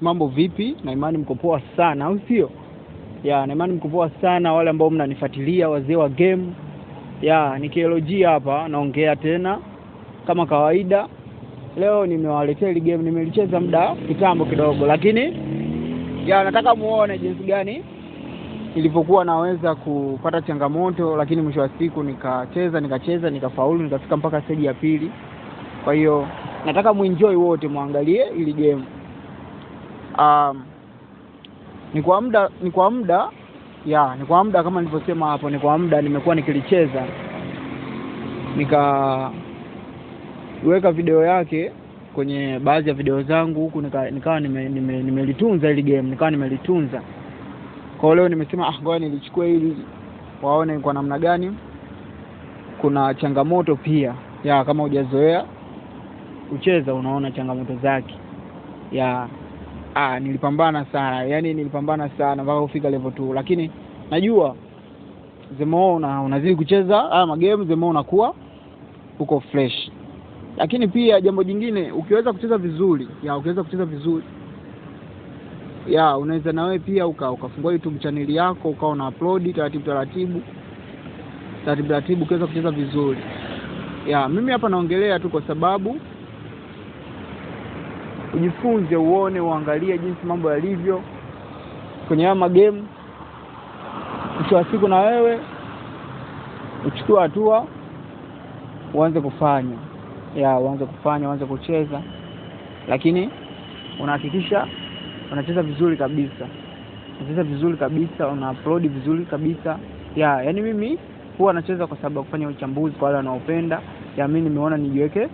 Mambo vipi? Na imani mko poa sana, au sio? Na imani mko poa sana wale ambao mnanifuatilia, wazee wa game. Ni KLG hapa naongea tena kama kawaida. Leo nimewaletea ile game, nimelicheza muda kitambo kidogo, lakini nataka muone jinsi gani ilipokuwa naweza kupata changamoto, lakini mwisho wa siku nikacheza nikafaulu, nikafika mpaka stage ya pili. Kwa hiyo nataka muenjoy wote, muangalie ile game. Ni kwa muda kama nilivyosema hapo, ni kwa muda nimekuwa nikilicheza, nikaweka video yake kwenye baadhi ya video zangu huku, nikawa nimelitunza ile game, nimelitunza. Kwa leo nimesema ngoja nilichukue ili waone kwa namna gani kuna changamoto pia. Kama hujazoea kucheza unaona changamoto zake. Nilipambana sana mpaka kufika level 2, lakini najua zemo unazidi kucheza haya magame, zemo unakuwa uko fresh. Lakini pia jambo jingine, ukiweza kucheza vizuri, unaweza na wewe pia ukafungua YouTube channel yako, ukawa una upload taratibu ukiweza kucheza vizuri. Mimi hapa naongelea tu kwa sababu ujifunze, uone, uangalie jinsi mambo yalivyo kwenye haya magame. Mwisho wa siku na wewe uchukue hatua, uanze kufanya. Uanze kucheza, lakini unahakikisha unacheza vizuri kabisa, una upload vizuri kabisa. Mimi huwa nacheza kwa sababu kufanya uchambuzi kwa wale wanaopenda. Mimi nimeona nijiweke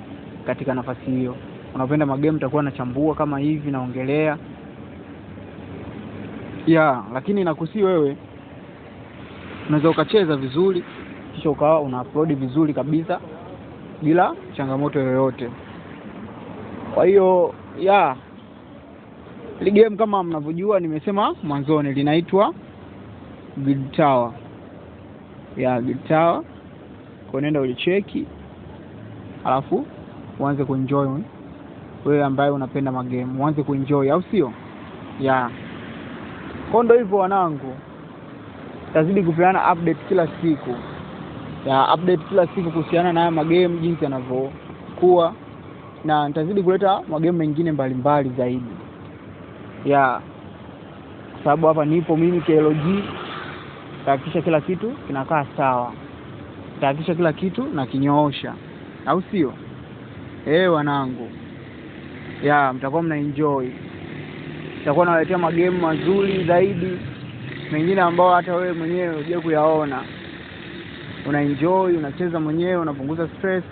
katika nafasi hiyo. Unapenda magame, utakuwa nachambua kama hivi, naongelea. Lakini nakusi wewe unaweza ukacheza vizuri kisha ukawa una upload vizuri kabisa bila changamoto yoyote. Kwa hiyo ile game kama mnavyojua, nimesema mwanzoni, linaitwa Guild Tower. Guild Tower. Kwa nenda ulicheki, alafu uanze kuenjoy. Wewe ambaye unapenda magame, uanze kuenjoy, au sio? Kwa ndio hivyo wanangu, tazidi kupeana update kila siku. Kuhusiana na haya magame, jinsi yanavyokuwa, na nitazidi kuleta magame mengine mbalimbali zaidi. Sababu hapa nipo mimi KLG, tahakikisha kila kitu kinakaa sawa, tahakikisha kila kitu na kinyoosha, au sio? Wanangu, mtakuwa mna enjoy. Nitakuwa nawaletea magame mazuri zaidi, mengine ambao hata wewe mwenyewe uje kuyaona. Una enjoy, unacheza mwenyewe, unapunguza stress.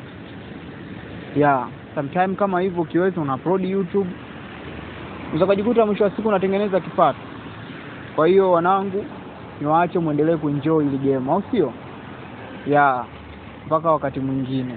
Sometime kama hivyo ukiweza una upload YouTube, unakajikuta mwisho wa siku unatengeneza kipato. Kwa hiyo wanangu, niwaache muendelee kuenjoy ile game, au sio? Mpaka wakati mwingine.